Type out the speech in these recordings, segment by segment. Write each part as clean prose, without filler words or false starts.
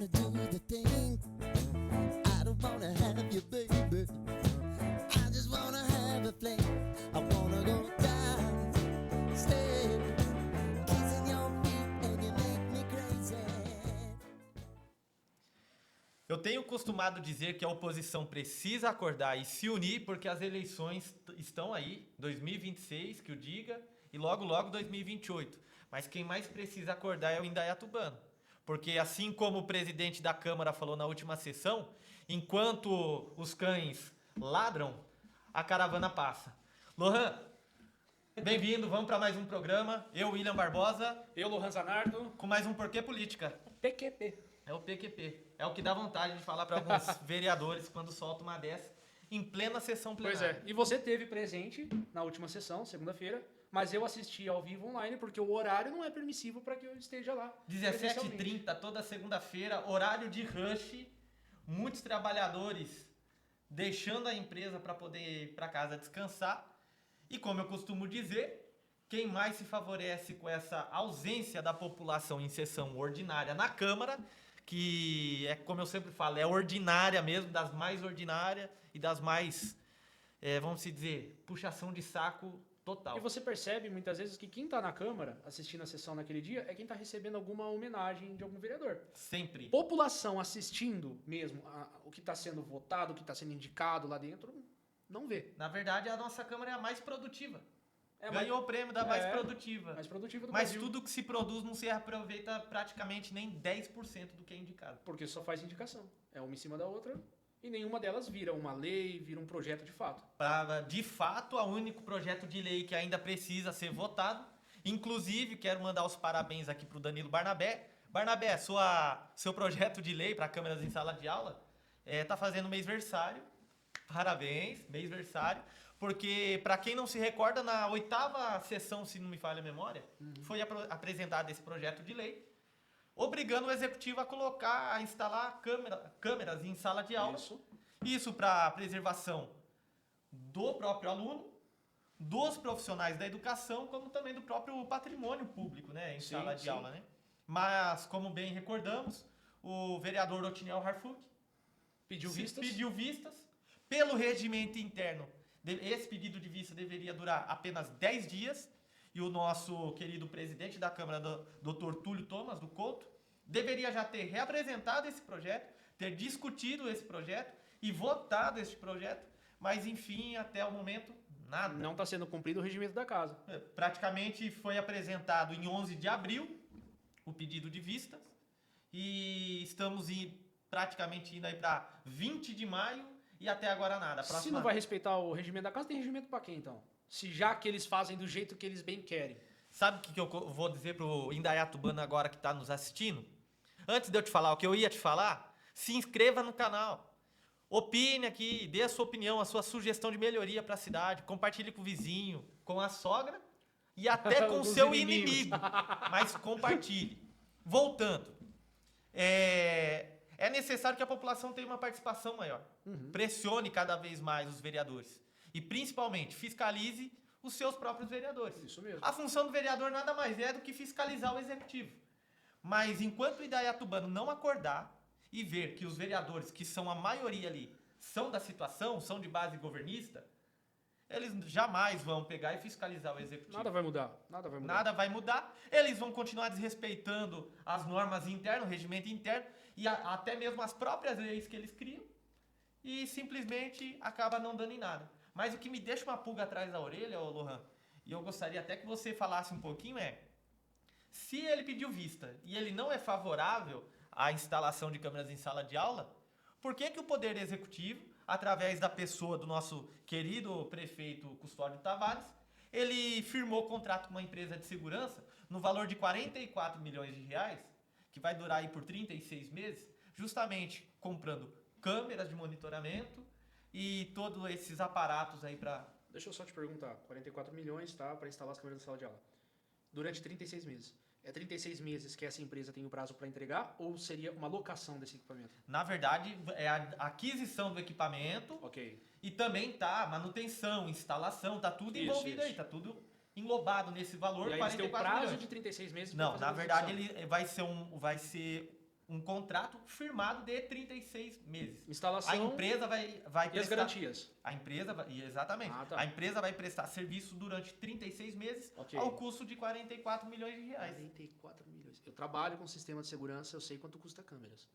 wanna do the thing. I don't wanna have you, baby. I just wanna have a fling. I wanna go down, stay, kissing your feet and you make me crazy. Eu tenho costumado dizer que a oposição precisa acordar e se unir porque as eleições estão aí, 2026, que o diga, e logo 2028. Mas quem mais precisa acordar é o indaiatubano. Porque assim como o presidente da Câmara falou na última sessão, enquanto os cães ladram, a caravana passa. Lohan, bem-vindo, vamos para mais um programa. Eu, William Barbosa. Eu, Lohan Zanardo. Com mais um Porquê Política. PQP. É o PQP. É o que dá vontade de falar para alguns vereadores quando solta uma dessa em plena sessão plenária. Pois é. E você teve presente na última sessão, segunda-feira, mas eu assisti ao vivo online porque o horário não é permissivo para que eu esteja lá. 17h30, toda segunda-feira, horário de rush. Muitos trabalhadores deixando a empresa para poder ir para casa descansar. E como eu costumo dizer, quem mais se favorece com essa ausência da população em sessão ordinária na Câmara, que é, como eu sempre falo, é ordinária mesmo, das mais ordinárias e das mais, vamos dizer, puxação de saco total. E você percebe muitas vezes que quem está na Câmara assistindo a sessão naquele dia é quem está recebendo alguma homenagem de algum vereador. Sempre. População assistindo mesmo o que está sendo votado, o que está sendo indicado lá dentro, não vê. Na verdade, a nossa Câmara é a mais produtiva. É, Ganhou o prêmio da mais produtiva. Mais produtiva do Mas Brasil. tudo que se produz não se aproveita praticamente nem 10% do que é indicado. Porque só faz indicação. É uma em cima da outra e nenhuma delas vira uma lei, vira um projeto de fato. De fato, o único projeto de lei que ainda precisa ser votado. Inclusive, quero mandar os parabéns aqui para o Danilo Barnabé. Barnabé, seu projeto de lei para câmeras em sala de aula está fazendo mêsversário. Parabéns, mêsversário. Porque, para quem não se recorda, na 8ª sessão, se não me falha a memória, foi apresentado esse projeto de lei, obrigando o executivo a instalar câmeras em sala de aula. Isso para preservação do próprio aluno, dos profissionais da educação, como também do próprio patrimônio público, né, em sala de aula, né? Mas, como bem recordamos, o vereador Otiniel Harfuk pediu vistas. Pelo regimento interno, esse pedido de vista deveria durar apenas 10 dias e o nosso querido presidente da Câmara, Dr. Túlio Thomas, do Couto, deveria já ter reapresentado esse projeto, ter discutido esse projeto e votado esse projeto, mas enfim, até o momento, nada. Não está sendo cumprido o regimento da casa. Praticamente foi apresentado em 11 de abril o pedido de vistas e estamos praticamente indo aí para 20 de maio e até agora nada. Se não vai respeitar o regimento da casa, tem regimento para quem então? Se já que eles fazem do jeito que eles bem querem. Sabe o que eu vou dizer pro indaiatubano agora que está nos assistindo? Antes de eu te falar o que eu ia te falar, se inscreva no canal. Opine aqui, dê a sua opinião, a sua sugestão de melhoria para a cidade. Compartilhe com o vizinho, com a sogra e até com o seu inimigo. Mas compartilhe. Voltando. É necessário que a população tenha uma participação maior. Pressione cada vez mais os vereadores. E, principalmente, fiscalize os seus próprios vereadores. Isso mesmo. A função do vereador nada mais é do que fiscalizar o executivo. Mas, enquanto o indaiatubano não acordar e ver que os vereadores, que são a maioria ali, são da situação, são de base governista, eles jamais vão pegar e fiscalizar o executivo. Nada vai mudar. Nada vai mudar. Eles vão continuar desrespeitando as normas internas, o regimento interno e até mesmo as próprias leis que eles criam e simplesmente acaba não dando em nada. Mas o que me deixa uma pulga atrás da orelha, Lohan, e eu gostaria até que você falasse um pouquinho se ele pediu vista e ele não é favorável à instalação de câmeras em sala de aula, por que o Poder Executivo, através da pessoa do nosso querido prefeito Custódio Tavares, ele firmou contrato com uma empresa de segurança no valor de 44 milhões de reais, que vai durar aí por 36 meses, justamente comprando câmeras de monitoramento e todos esses aparatos aí para... Deixa eu só te perguntar, 44 milhões, tá, para instalar as câmeras da sala de aula. Durante 36 meses. É 36 meses que essa empresa tem o prazo para entregar ou seria uma locação desse equipamento? Na verdade, é a aquisição do equipamento. Ok. E também tá manutenção, instalação, tá tudo envolvido aí, tá tudo englobado nesse valor. E aí eles têm o 44 prazo milhões. de 36 meses. Não, na verdade ele vai ser um contrato firmado de 36 meses. Instalação A empresa vai e as prestar... garantias. A empresa vai... Exatamente. Ah, tá. A empresa vai prestar serviço durante 36 meses Ok. ao custo de 44 milhões de reais. 44 milhões. Eu trabalho com sistema de segurança, eu sei quanto custa câmeras.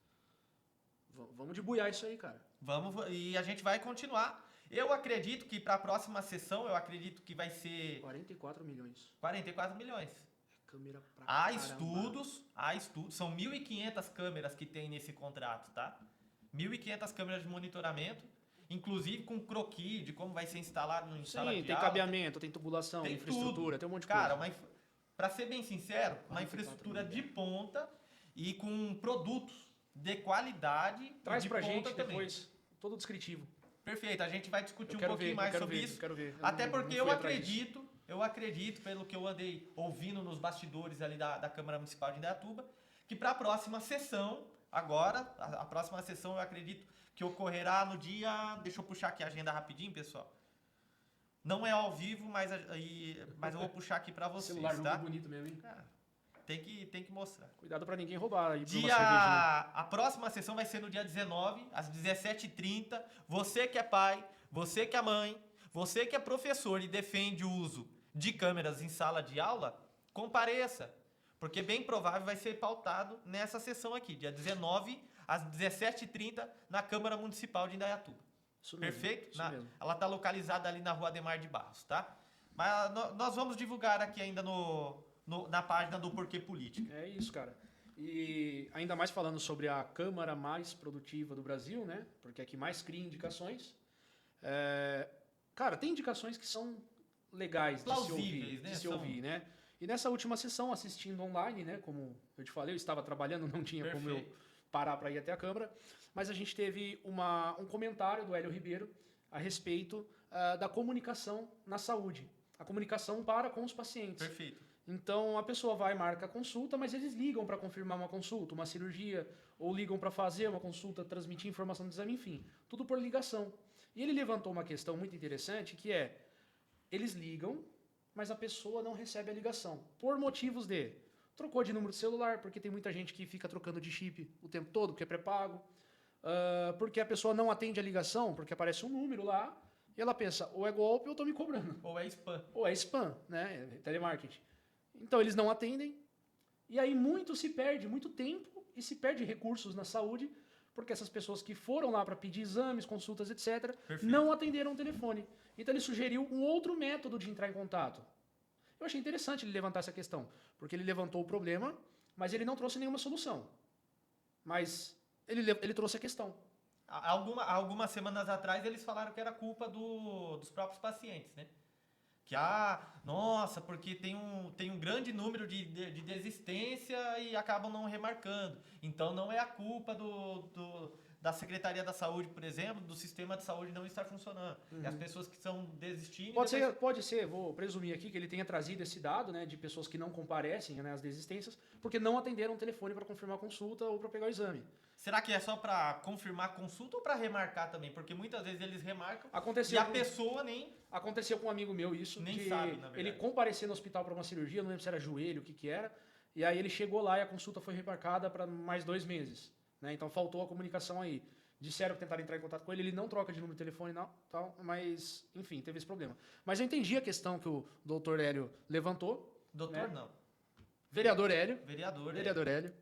Vamos debuiar isso aí, cara. Vamos, e a gente vai continuar. Eu acredito que para a próxima sessão, eu acredito que vai ser 44 milhões. 44 milhões. Câmera pra Há caramba. estudos, são 1.500 câmeras que tem nesse contrato, tá? 1.500 câmeras de monitoramento, inclusive com croquis de como vai ser instalado em sala Sim, de tem aula. cabeamento, tem tubulação, tem infraestrutura, tudo. tem um monte de Cara, coisa. para ser bem sincero, uma 44 infraestrutura milhões. de ponta e com produtos de qualidade Traz de pra ponta gente também. depois todo descritivo. Perfeito, a gente vai discutir Eu um quero pouquinho ver, mais eu quero sobre ver, isso. eu quero ver. Até porque eu não fui atrás disso. acredito, pelo que eu andei ouvindo nos bastidores ali da Câmara Municipal de Indaiatuba, que para a próxima sessão, agora, a próxima sessão eu acredito que ocorrerá no dia... Deixa eu puxar aqui a agenda rapidinho, pessoal. Não é ao vivo, mas eu vou puxar aqui para vocês, Celular tá? bonito mesmo, hein? Cara, tem que mostrar. Cuidado pra ninguém roubar aí pra uma cervejinha. A próxima sessão vai ser no dia 19, às 17h30. Você que é pai, você que é mãe, você que é professor e defende o uso de câmeras em sala de aula, compareça. Porque bem provável vai ser pautado nessa sessão aqui, dia 19, às 17h30, na Câmara Municipal de Indaiatuba. Isso mesmo, Perfeito? isso mesmo. Ela está localizada ali na Rua Ademar de Barros, tá? Mas nós vamos divulgar aqui ainda na página do Porquê Política. É isso, cara. E ainda mais falando sobre a Câmara mais produtiva do Brasil, né? Porque é que mais cria indicações. Cara, tem indicações que são legais Plausíveis, de se ouvir, né? E nessa última sessão, assistindo online, né? Como eu te falei, eu estava trabalhando, não tinha como eu parar para ir até a Câmara. Mas a gente teve um comentário do Hélio Ribeiro a respeito da comunicação na saúde. A comunicação para com os pacientes. Perfeito. Então a pessoa vai e marca a consulta, mas eles ligam para confirmar uma consulta, uma cirurgia, ou ligam para fazer uma consulta, transmitir informação do exame, enfim, tudo por ligação. E ele levantou uma questão muito interessante que é: eles ligam, mas a pessoa não recebe a ligação por motivos de trocou de número de celular, porque tem muita gente que fica trocando de chip o tempo todo, porque é pré-pago, porque a pessoa não atende a ligação, porque aparece um número lá e ela pensa, ou é golpe ou estou me cobrando. Ou é spam. Ou é spam, né? Telemarketing. Então eles não atendem e aí muito se perde, muito tempo e se perde recursos na saúde porque essas pessoas que foram lá para pedir exames, consultas, etc., Perfeito. não atenderam o telefone. Então ele sugeriu um outro método de entrar em contato. Eu achei interessante ele levantar essa questão, porque ele levantou o problema, mas ele não trouxe nenhuma solução. Mas ele trouxe a questão. Algumas semanas atrás eles falaram que era culpa dos próprios pacientes, né? Que, nossa, porque tem um grande número de desistência e acabam não remarcando. Então não é a culpa da Secretaria da Saúde, por exemplo, do sistema de saúde não estar funcionando. É as pessoas que estão desistindo. Pode ser, vou presumir aqui que ele tenha trazido esse dado, né, de pessoas que não comparecem, né, às desistências, porque não atenderam o telefone para confirmar a consulta ou para pegar o exame. Será que é só para confirmar a consulta ou para remarcar também? Porque muitas vezes eles remarcam Aconteceu e a pessoa nem... Aconteceu com um amigo meu isso, Nem de sabe, na verdade. ele comparecer no hospital para uma cirurgia, não lembro se era joelho, o que era, e aí ele chegou lá e a consulta foi remarcada para mais 2 meses. Né? Então faltou a comunicação aí. Disseram que tentaram entrar em contato com ele, ele não troca de número de telefone, não, tal, mas, enfim, teve esse problema. Mas eu entendi a questão que o doutor Hélio levantou. Doutor, né? não. Vereador Hélio. Vereador. Hélio.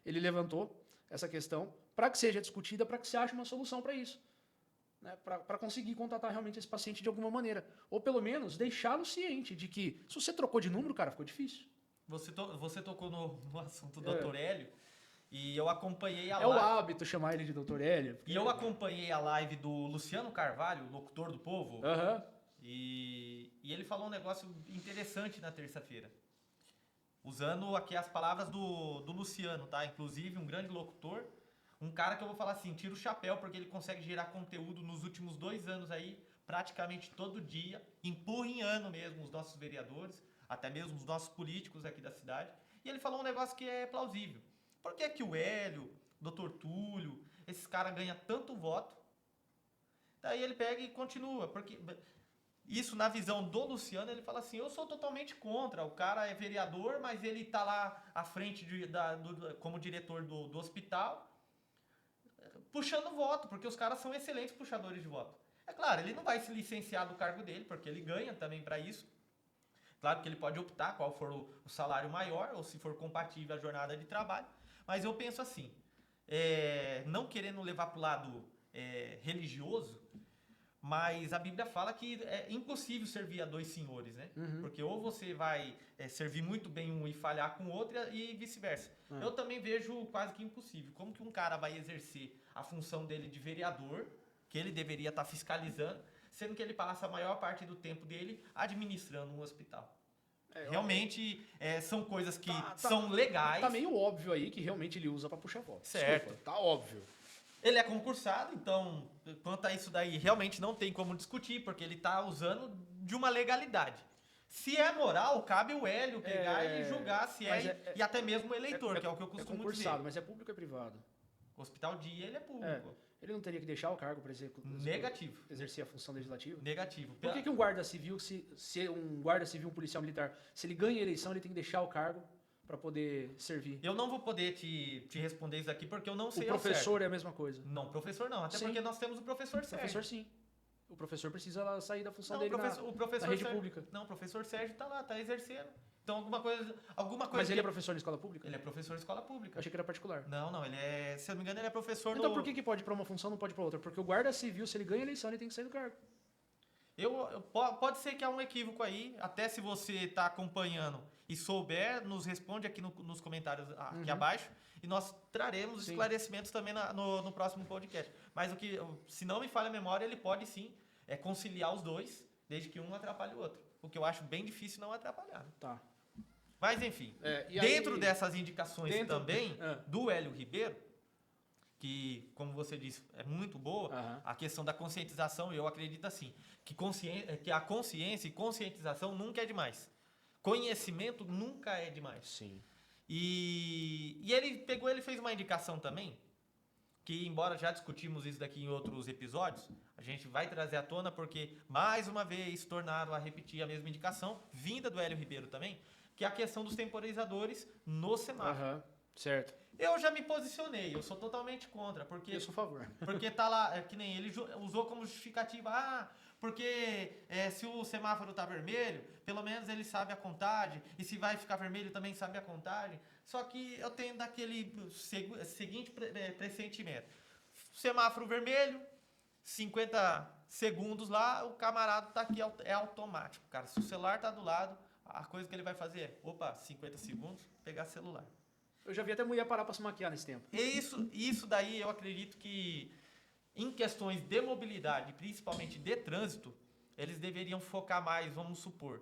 Ele levantou essa questão para que seja discutida, para que se ache uma solução para isso. Né? Para conseguir contatar realmente esse paciente de alguma maneira. Ou pelo menos deixá-lo ciente de que, se você trocou de número, cara, ficou difícil. Você tocou no assunto do Dr. Hélio e eu acompanhei a É o live. hábito chamar ele de doutor Hélio. E eu acompanhei a live do Luciano Carvalho, locutor do Povo, Aham. e ele falou um negócio interessante na terça-feira. Usando aqui as palavras do Luciano, tá? Inclusive, um grande locutor. Um cara que eu vou falar assim, tira o chapéu, porque ele consegue gerar conteúdo nos últimos 2 anos aí, praticamente todo dia, empurrinhando mesmo os nossos vereadores, até mesmo os nossos políticos aqui da cidade. E ele falou um negócio que é plausível. Por que que o Hélio, Dr. Túlio, esses caras ganham tanto voto? Daí ele pega e continua, porque isso na visão do Luciano, ele fala assim, eu sou totalmente contra, o cara é vereador, mas ele tá lá à frente como diretor do hospital, puxando voto, porque os caras são excelentes puxadores de voto. É claro, ele não vai se licenciar do cargo dele, porque ele ganha também para isso. Claro que ele pode optar qual for o salário maior, ou se for compatível a jornada de trabalho, mas eu penso assim, não querendo levar para o lado religioso, mas a Bíblia fala que é impossível servir a dois senhores, né? Porque ou você vai servir muito bem um e falhar com o outro e vice-versa. Eu também vejo quase que impossível. Como que um cara vai exercer a função dele de vereador, que ele deveria estar fiscalizando, sendo que ele passa a maior parte do tempo dele administrando um hospital? Realmente são coisas que são legais. Tá meio óbvio aí que realmente ele usa pra puxar voto. Certo. Desculpa, tá óbvio. Ele é concursado, então, quanto a isso daí, realmente não tem como discutir, porque ele tá usando de uma legalidade. Se é moral, cabe o Hélio pegar e julgar se e até mesmo o eleitor, que é o que eu costumo dizer. É concursado, mas é público ou é privado? O Hospital Dia, ele é público. Ele não teria que deixar o cargo para Negativo. exercer a função legislativa? Negativo. Por que um guarda civil, se um guarda civil, um policial militar, se ele ganha a eleição, ele tem que deixar o cargo para poder servir? Eu não vou poder te responder isso aqui porque eu não sei. O professor é a mesma coisa? Não, professor não. Até porque nós temos o professor Sérgio. O professor sim. O professor precisa sair da função dele o na professor rede Sérgio, pública. Não, o professor Sérgio tá lá, tá exercendo. Então alguma coisa Mas ele é professor na escola pública? Ele é professor de escola pública. Eu achei que era particular. Não, ele é, se eu não me engano, ele é professor Então por que pode para uma função e não pode para outra? Porque o guarda civil, se ele ganha a eleição, ele tem que sair do cargo. Pode ser que há um equívoco aí, até se você está acompanhando e souber, nos responde aqui nos comentários aqui abaixo e nós traremos esclarecimentos também no próximo podcast. Mas se não me falha a memória, ele pode sim conciliar os dois, desde que um não atrapalhe o outro. O que eu acho bem difícil não atrapalhar. Tá. Mas enfim, e dentro aí, dessas indicações também do Hélio Ribeiro, que, como você disse, é muito boa, a questão da conscientização, eu acredito assim, que a consciência e conscientização nunca é demais. Conhecimento nunca é demais. Sim. E ele fez uma indicação também, que embora já discutimos isso daqui em outros episódios, a gente vai trazer à tona porque, mais uma vez, tornaram a repetir a mesma indicação, vinda do Hélio Ribeiro também, que é a questão dos temporizadores no semáforo. Certo. Eu já me posicionei, eu sou totalmente contra, porque... Eu sou a favor. Porque tá lá, que nem ele usou como justificativa, porque se o semáforo tá vermelho, pelo menos ele sabe a contagem, e se vai ficar vermelho também sabe a contagem. Só que eu tenho daquele seguinte pressentimento. Semáforo vermelho, 50 segundos lá, o camarada tá aqui, é automático, cara. Se o celular tá do lado, a coisa que ele vai fazer é, 50 segundos, pegar celular. Eu já vi até mulher parar para se maquiar nesse tempo. Isso daí eu acredito que em questões de mobilidade, principalmente de trânsito, eles deveriam focar mais, vamos supor.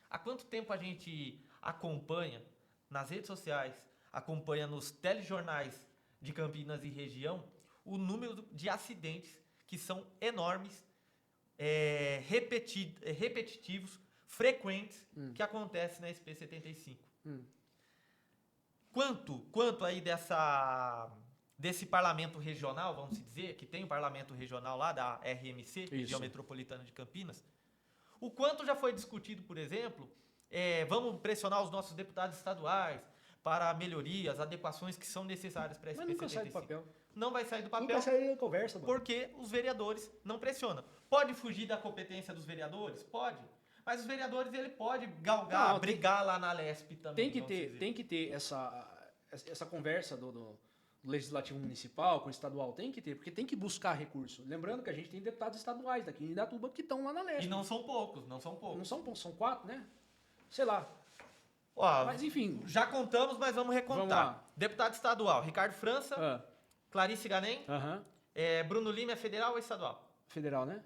Há quanto tempo a gente acompanha nas redes sociais, acompanha nos telejornais de Campinas e região, o número de acidentes que são enormes, repetitivos, frequentes, que acontecem na SP-75. Quanto aí desse parlamento regional, vamos dizer, que tem o parlamento regional lá da RMC, Região Metropolitana de Campinas, o quanto já foi discutido, por exemplo, vamos pressionar os nossos deputados estaduais para melhorias, adequações que são necessárias para a SP-75. Mas nunca sai do papel. Não vai sair do papel. Nunca sai da conversa, mano. Porque os vereadores não pressionam. Pode fugir da competência dos vereadores? Pode. Mas os vereadores, ele pode galgar, brigar lá na Lesp também. Tem que ter essa conversa do legislativo municipal com o estadual, tem que ter, porque tem que buscar recurso. Lembrando que a gente tem deputados estaduais daqui em Indatuba que estão lá na Lesp. E não são poucos, não são poucos. Não são poucos, são 4, né? Sei lá. Mas enfim. Já contamos, mas vamos recontar. Vamos lá. Deputado estadual, Ricardo França, Clarice Ganem, Bruno Lima é federal ou estadual? Federal, né?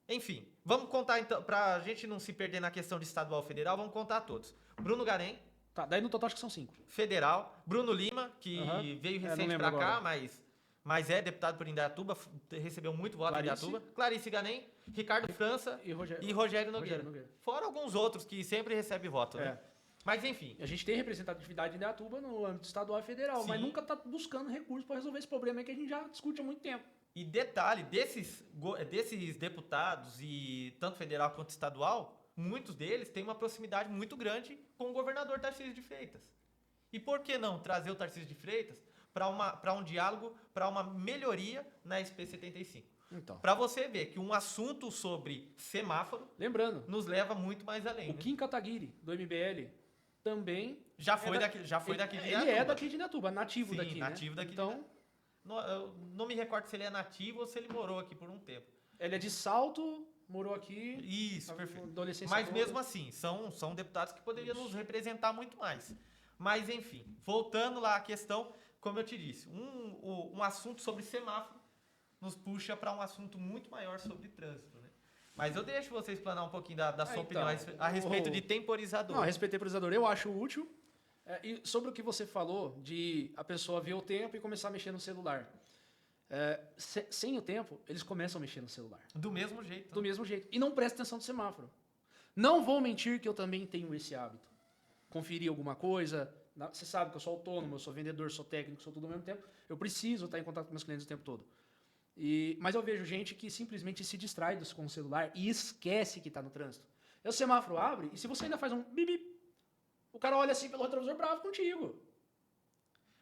Enfim, vamos contar então, pra gente não se perder na questão de estadual ou federal, vamos contar todos. Bruno Ganem. Tá, daí no total acho que são 5. Federal. Bruno Lima, que veio recente pra cá, mas é deputado por Indaiatuba, recebeu muito voto em Indaiatuba. Clarice Ganem, Ricardo França e Rogério Nogueira. Fora alguns outros que sempre recebem voto, né? Mas enfim, A gente tem representatividade em Indaiatuba no âmbito estadual e federal, mas Sim. nunca está buscando recursos para resolver esse problema que a gente já discute há muito tempo. e detalhe, desses deputados, e tanto federal quanto estadual, muitos deles têm uma proximidade muito grande com o governador Tarcísio de Freitas. E por que não trazer o Tarcísio de Freitas para um diálogo, para uma melhoria na SP-75? Então, Para você ver que um assunto sobre semáforo lembrando, nos leva muito mais além. o Né? Kim Kataguiri, do MBL, também Já foi é da- daqui de ele é Indaiatuba. daqui de Indaiatuba, nativo Sim, daqui, nativo né? daqui de Então, Eu não me recordo se ele é nativo ou se ele morou aqui por um tempo. ele é de Salto, morou aqui, Isso, a perfeito. adolescência Mas toda. mesmo assim, são deputados que poderiam nos representar muito mais. Mas enfim, voltando lá à questão, como eu te disse, um assunto sobre semáforo nos puxa para um assunto muito maior sobre trânsito, né? Mas eu deixo você explanar um pouquinho da sua opinião a respeito de temporizador. Não, a respeito do temporizador, eu acho útil. E sobre o que você falou de a pessoa ver o tempo e começar a mexer no celular. Sem o tempo, eles começam a mexer no celular. Do mesmo jeito. Do mesmo jeito. E não presta atenção no semáforo. Não vou mentir que eu também tenho esse hábito. Conferir alguma coisa. Você sabe que eu sou autônomo, eu sou vendedor, sou técnico, sou tudo ao mesmo tempo. Eu preciso estar em contato com meus clientes o tempo todo. Mas eu vejo gente que simplesmente se distrai com o celular e esquece que está no trânsito. Aí o semáforo abre e se você ainda faz um bip, o cara olha assim pelo retrovisor bravo contigo.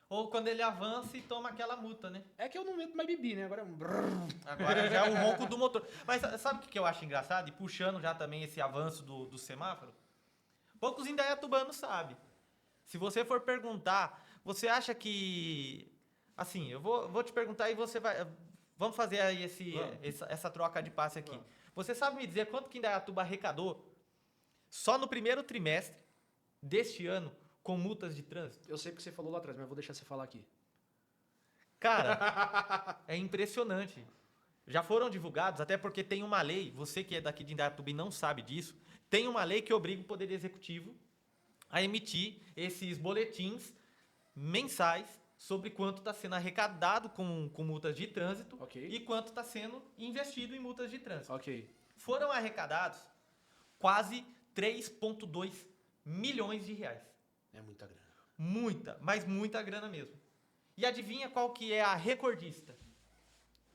Ou quando ele avança e toma aquela multa, né? É que eu não meto mais bibi, né? Agora é um brrr. Agora já é o ronco do motor. Mas sabe o que eu acho engraçado? E puxando já também esse avanço do semáforo, poucos indaiatubanos sabem. Se você for perguntar, você acha que... Assim, eu vou te perguntar e você vai... Vamos fazer aí essa troca de passe aqui. Vamos. Você sabe me dizer quanto que Indaiatuba arrecadou só no primeiro trimestre deste ano com multas de trânsito? Eu sei porque você falou lá atrás, mas eu vou deixar você falar aqui. Cara, é impressionante. Já foram divulgados, até porque tem uma lei, você que é daqui de Indaiatuba e não sabe disso, tem uma lei que obriga o Poder Executivo a emitir esses boletins mensais sobre quanto está sendo arrecadado com multas de trânsito Ok. e quanto está sendo investido em multas de trânsito. Ok. Foram arrecadados quase 3,2 milhões de reais. É muita grana. Muita, mas muita grana mesmo. E adivinha qual que é a recordista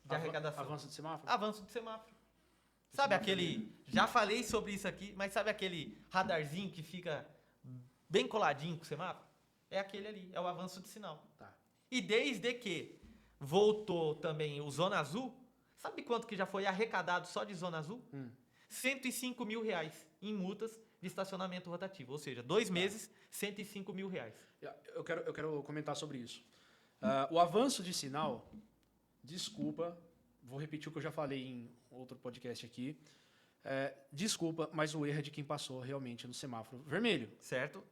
de arrecadação? Avanço de semáforo? Avanço de semáforo. Sabe aquele... Já falei sobre isso aqui, mas sabe aquele radarzinho que fica bem coladinho com o semáforo? É aquele ali, é o avanço de sinal. Tá. E desde que voltou também o Zona Azul, sabe quanto que já foi arrecadado só de Zona Azul? 105 mil reais em multas de estacionamento rotativo. Ou seja, 2 meses, 105 mil reais. Eu quero comentar sobre isso. O avanço de sinal, desculpa, vou repetir o que eu já falei em outro podcast aqui. Desculpa, mas o erro é de quem passou realmente no semáforo vermelho. Certo?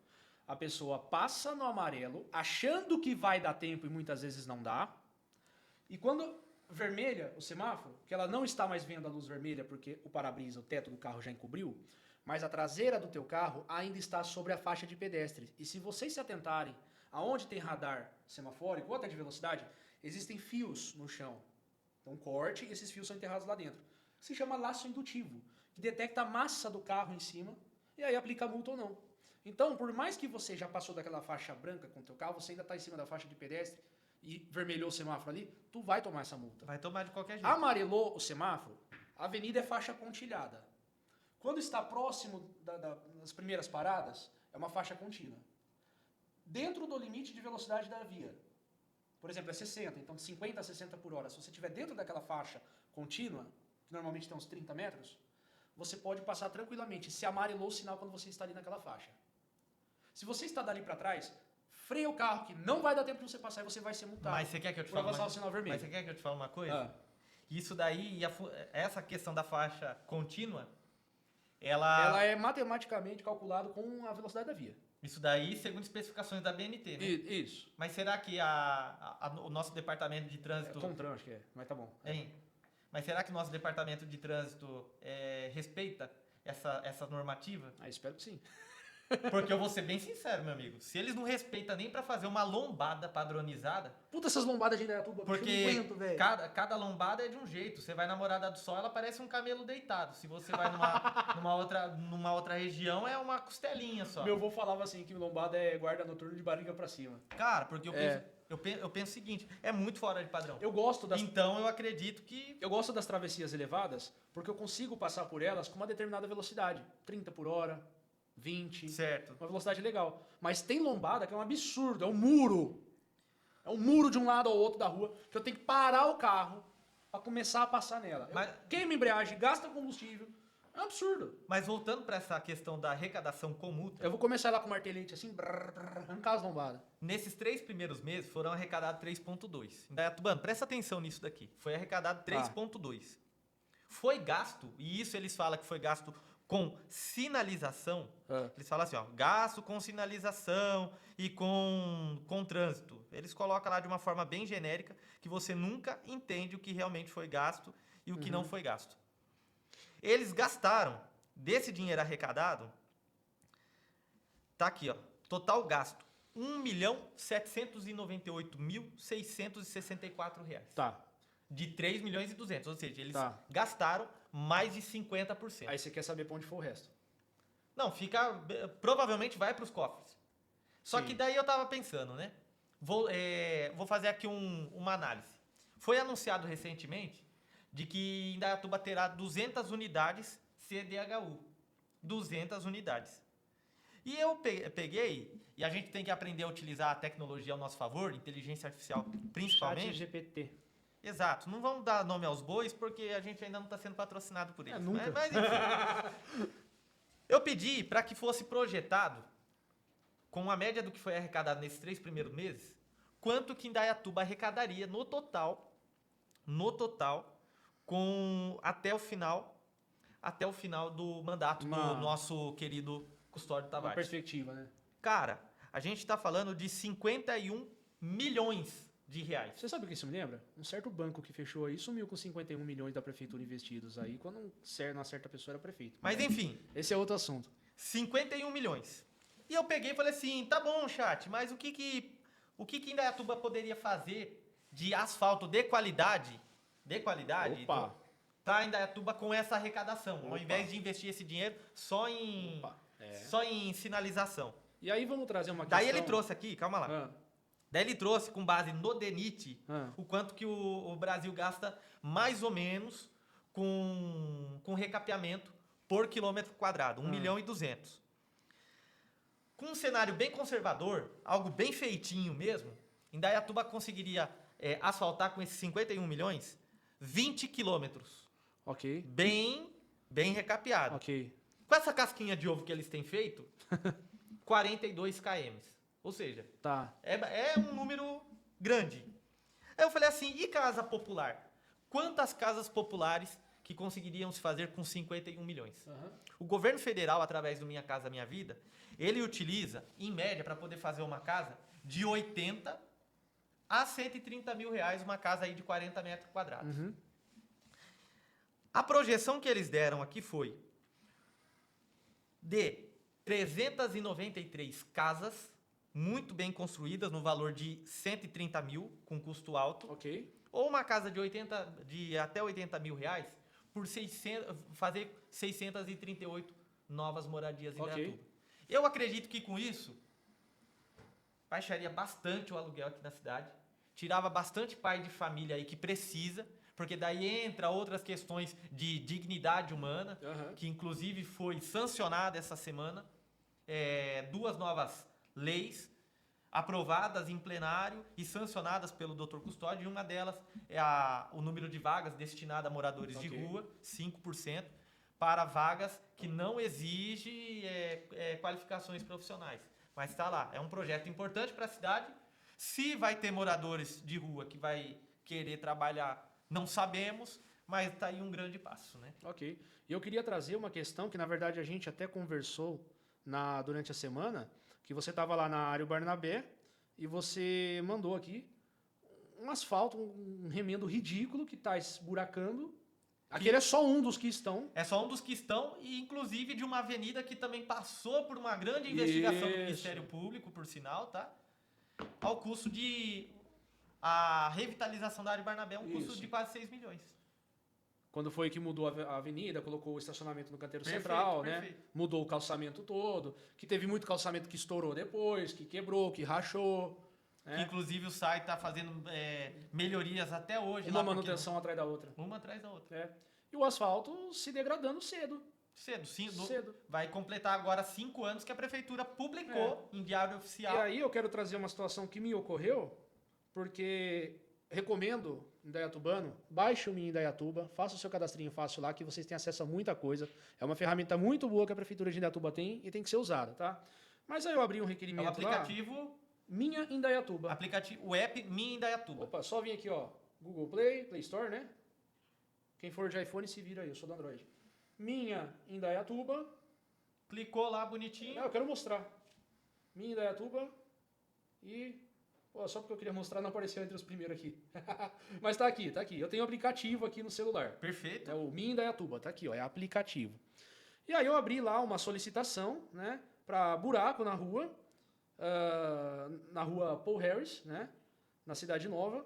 A pessoa passa no amarelo, achando que vai dar tempo e muitas vezes não dá. E quando vermelha o semáforo, que ela não está mais vendo a luz vermelha porque o para-brisa, o teto do carro já encobriu, mas a traseira do teu carro ainda está sobre a faixa de pedestres. E se vocês se atentarem aonde tem radar semafórico ou até de velocidade, existem fios no chão. Então corte e esses fios são enterrados lá dentro. Se chama laço indutivo, que detecta a massa do carro em cima e aí aplica a multa ou não. Então, por mais que você já passou daquela faixa branca com o teu carro, você ainda está em cima da faixa de pedestre e vermelhou o semáforo ali, tu vai tomar essa multa. Vai tomar de qualquer jeito. Amarelou o semáforo, a avenida é faixa pontilhada. Quando está próximo das primeiras paradas, é uma faixa contínua. Dentro do limite de velocidade da via. Por exemplo, é 60, então de 50 a 60 por hora. Se você estiver dentro daquela faixa contínua, que normalmente tem uns 30 metros, você pode passar tranquilamente, se amarelou o sinal quando você está ali naquela faixa. Se você está dali para trás, freia o carro, que não vai dar tempo de você passar e você vai ser multado. Mas você quer que eu te por fale avançar uma... o sinal vermelho. Mas você quer que eu te fale uma coisa? Ah. Isso daí, essa questão da faixa contínua, ela é matematicamente calculado com a velocidade da via. Isso daí, segundo especificações da BNT, né? Isso. Mas será que o nosso departamento de trânsito... Contran, acho que é, mas tá bom. Hein? Mas será que o nosso departamento de trânsito respeita essa normativa? Espero que sim. Porque eu vou ser bem sincero, meu amigo. Se eles não respeitam nem pra fazer uma lombada padronizada, Puta, essas lombadas de Indaiatuba, bicho, eu não porque aguento, velho. cada lombada é de um jeito. Você vai na Morada do Sol, ela parece um camelo deitado. Se você vai numa outra região, é uma costelinha só. Meu avô falava assim que lombada é guarda noturno de barriga pra cima. Cara, porque É. eu penso o seguinte, é muito fora de padrão. Eu gosto das Então eu acredito que... Eu gosto das travessias elevadas porque eu consigo passar por elas com uma determinada velocidade. 30 por hora, 20. Certo. Uma velocidade legal. Mas tem lombada que é um absurdo, é um muro. É um muro de um lado ao outro da rua que eu tenho que parar o carro pra começar a passar nela. Mas- Queima a embreagem, gasta combustível. É um absurdo. Mas voltando pra essa questão da arrecadação com multa, Eu vou começar lá com o martelete assim, arrancar as lombadas. nesses 3 primeiros meses foram arrecadados 3,2. Indaiatubano, presta atenção nisso daqui. Foi arrecadado 3,2. Foi gasto, e isso eles falam que foi gasto com sinalização. Eles falam assim, ó, gasto com sinalização e com trânsito. Eles colocam lá de uma forma bem genérica que você nunca entende o que realmente foi gasto e o que não foi gasto. Eles gastaram, desse dinheiro arrecadado, tá aqui, ó, total gasto, R$ 1.798.664. Tá. De 3 milhões e 200, ou seja, eles Tá. gastaram mais de 50%. Aí você quer saber pra onde foi o resto. Não, provavelmente vai para os cofres. Só Sim. que daí eu tava pensando, né? Vou fazer aqui uma análise. Foi anunciado recentemente de que Indaiatuba terá 200 unidades CDHU. 200 unidades. E eu peguei, e a gente tem que aprender a utilizar a tecnologia ao nosso favor, inteligência artificial principalmente. Chat GPT. Exato, não vamos dar nome aos bois porque a gente ainda não está sendo patrocinado por eles. nunca. Mas enfim. Eu pedi para que fosse projetado, com a média do que foi arrecadado nesses 3 primeiros meses, quanto que Indaiatuba arrecadaria no total, até o final do mandato do nosso querido Custódio Uma Tavares. perspectiva, né? Cara, a gente está falando de 51 milhões de reais. Você sabe o que isso me lembra? Um certo banco que fechou aí sumiu com 51 milhões da prefeitura investidos aí, quando uma certa pessoa era prefeito. Mas enfim, Esse é outro assunto. 51 milhões. E eu peguei e falei assim, tá bom, chat, mas o que Indaiatuba poderia fazer de asfalto de qualidade, Opa. para Indaiatuba com essa arrecadação, ao Opa. invés de investir esse dinheiro só em sinalização. E aí vamos trazer uma Daí questão... ele trouxe aqui, calma lá. Ah, Daí ele trouxe, com base no DENIT, Ah. o quanto que o Brasil gasta mais ou menos com recapeamento por quilômetro quadrado, 1 milhão e 200. Com um cenário bem conservador, algo bem feitinho mesmo, Indaiatuba conseguiria asfaltar com esses 51 milhões 20 quilômetros. ok. Bem recapeado. Ok. Com essa casquinha de ovo que eles têm feito, 42 km. Ou seja, Tá. é um número grande. Aí eu falei assim, e casa popular? Quantas casas populares que conseguiriam se fazer com 51 milhões? Aham. O governo federal, através do Minha Casa Minha Vida, ele utiliza, em média, para poder fazer uma casa, de 80 a 130 mil reais, uma casa aí de 40 metros quadrados. Uhum. A projeção que eles deram aqui foi de 393 casas, muito bem construídas, no valor de 130 mil, com custo alto, Ok. ou uma casa de até 80 mil reais, por fazer 638 novas moradias em Ok. Indaiatuba. Eu acredito que com isso, baixaria bastante o aluguel aqui na cidade, tirava bastante pai de família aí que precisa, porque daí entra outras questões de dignidade humana, Aham. que inclusive foi sancionada essa semana, 2 novas leis aprovadas em plenário e sancionadas pelo Dr. Custódio, e uma delas é o número de vagas destinado a moradores de Ok. rua, 5%, para vagas que não exige qualificações profissionais. Mas está lá, é um projeto importante para a cidade. Se vai ter moradores de rua que vai querer trabalhar, não sabemos, mas está aí um grande passo, né? Ok. E eu queria trazer uma questão que, na verdade, a gente até conversou durante a semana, que você estava lá na área Barnabé e você mandou aqui um asfalto, um remendo ridículo que está esburacando Aquele é só um dos que estão. É só um dos que estão, e inclusive de uma avenida que também passou por uma grande investigação do Isso. Ministério Público, por sinal, tá? Ao custo de... A revitalização da área Barnabé é um custo Isso. de quase 6 milhões. Quando foi que mudou a avenida, colocou o estacionamento no canteiro Perfeito, central, perfeito. né? Mudou o calçamento todo. Que teve muito calçamento que estourou depois, que quebrou, que rachou. Que, Né? inclusive o site está fazendo melhorias até hoje. Uma lá, porque- manutenção atrás da outra. Uma atrás da outra. Né? E o asfalto se degradando cedo. Cedo, sim. Cedo. Vai completar agora 5 anos que a prefeitura publicou em diário E oficial. aí eu quero trazer uma situação que me ocorreu, porque recomendo, indaiatubano, baixe o Minha Indaiatuba, faça o seu cadastrinho fácil lá, que vocês têm acesso a muita coisa. É uma ferramenta muito boa que a Prefeitura de Indaiatuba tem e tem que ser usada, tá? Mas aí eu abri um É o requerimento lá, aplicativo, Minha Indaiatuba. o app Minha Indaiatuba. Opa, só vim aqui, ó, Google Play, Play Store, né? Quem for de iPhone se vira aí, eu sou do Android. Minha Indaiatuba. Clicou lá bonitinho. Não, eu quero mostrar. Minha Indaiatuba e... Pô, só porque eu queria mostrar não apareceu entre os primeiros aqui. Mas tá aqui, tá aqui. Eu tenho o aplicativo aqui no celular. Perfeito. É o Minha Indaiatuba, tá aqui, ó, é aplicativo. E aí eu abri lá uma solicitação, né, para buraco na rua Paul Harris, né, na Cidade Nova.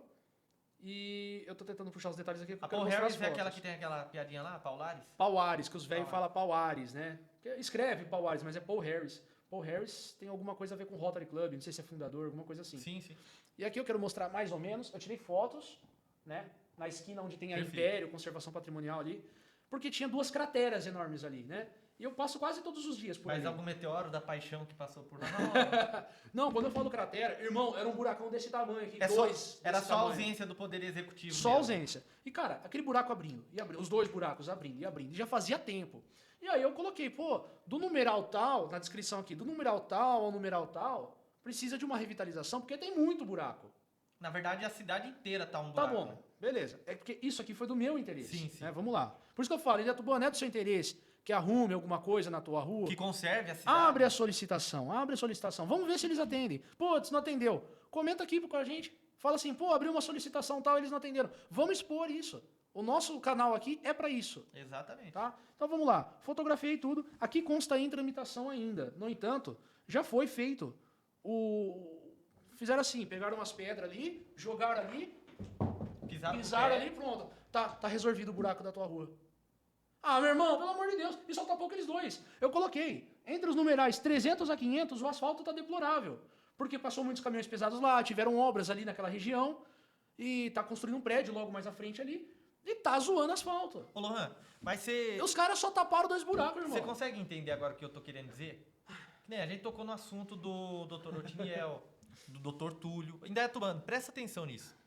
E eu tô tentando puxar os detalhes aqui porque A eu quero Paul mostrar Harris as é fotos. aquela que tem aquela piadinha lá, Paulares? Pauares, que os velhos Pauares. falam Pauares, né? Escreve Pauares, mas é Paul Harris. Paul Harris tem alguma coisa a ver com Rotary Club, não sei se é fundador, alguma coisa assim. Sim, sim. E aqui eu quero mostrar mais ou menos, eu tirei fotos, né, na esquina onde tem a Perfeito. Império, Conservação Patrimonial ali, porque tinha 2 crateras enormes ali, né? E eu passo quase todos os dias por Mas ali. algum meteoro da paixão que passou por lá? Não, quando eu falo cratera, irmão, era um buracão desse tamanho aqui, É era desse só a tamanho. ausência do poder executivo. Só mesmo. ausência. E, cara, aquele buraco abrindo, e abrindo, os 2 buracos abrindo e abrindo, e já fazia tempo. E aí eu coloquei, pô, do numeral tal, na descrição aqui, do numeral tal ao numeral tal, precisa de uma revitalização, porque tem muito buraco. Na verdade, a cidade inteira tá um Tá buraco. bom, beleza. É porque isso aqui foi do meu interesse. Sim, sim. Né? Vamos lá. Por isso que eu falo, Indaiatuba é do seu interesse, que arrume alguma coisa na tua rua. Que conserve a cidade. Abre a solicitação. Vamos ver se eles atendem. Pô, se não atendeu, comenta aqui com a gente. Fala assim, pô, abriu uma solicitação tal, eles não atenderam. Vamos expor isso. O nosso canal aqui é para isso. Exatamente. Tá? Então vamos lá. Fotografei tudo. Aqui consta em tramitação ainda. No entanto, já foi feito. Fizeram assim, pegaram umas pedras ali, jogaram ali, Pisaram pisaram ali, pronto. Tá resolvido o buraco da tua rua. Ah, meu irmão, pelo amor de Deus, e só tapou aqueles 2. Eu coloquei, entre os numerais 300 a 500, o asfalto tá deplorável. Porque passou muitos caminhões pesados lá, tiveram obras ali naquela região, e tá construindo um prédio logo mais à frente ali, e tá zoando asfalto. Ô, Lohan, mas você... E os caras só taparam 2 buracos, irmão. Você consegue entender agora o que eu tô querendo dizer? Que nem a gente tocou no assunto do Dr. Otiniel, do Dr. Túlio. Indaiatubano, presta atenção nisso.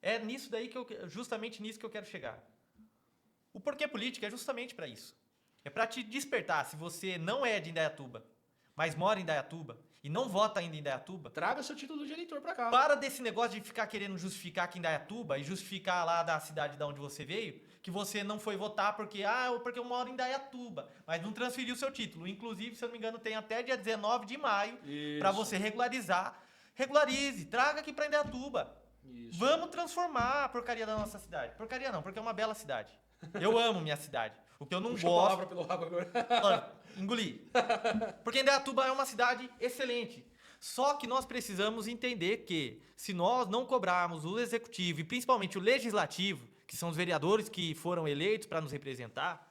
É nisso daí justamente nisso que eu quero chegar. O Porquê Política é justamente para isso. É para te despertar. Se você não é de Indaiatuba, mas mora em Indaiatuba e não vota ainda em Indaiatuba, Traga seu título de eleitor pra cá. para desse negócio de ficar querendo justificar aqui em Indaiatuba e justificar lá da cidade de onde você veio, que você não foi votar porque eu moro em Indaiatuba, mas não transferiu seu título. Inclusive, se eu não me engano, tem até dia 19 de maio para você regularizar. Regularize, traga aqui para Indaiatuba. Isso. Vamos transformar a porcaria da nossa cidade. Porcaria não, porque é uma bela cidade. Eu amo minha cidade. O que eu não Puxa a gosto... palavra pelo rabo agora. Olha, engoli. Porque Indaiatuba é uma cidade excelente. Só que nós precisamos entender que, se nós não cobrarmos o executivo e principalmente o legislativo, que são os vereadores que foram eleitos para nos representar,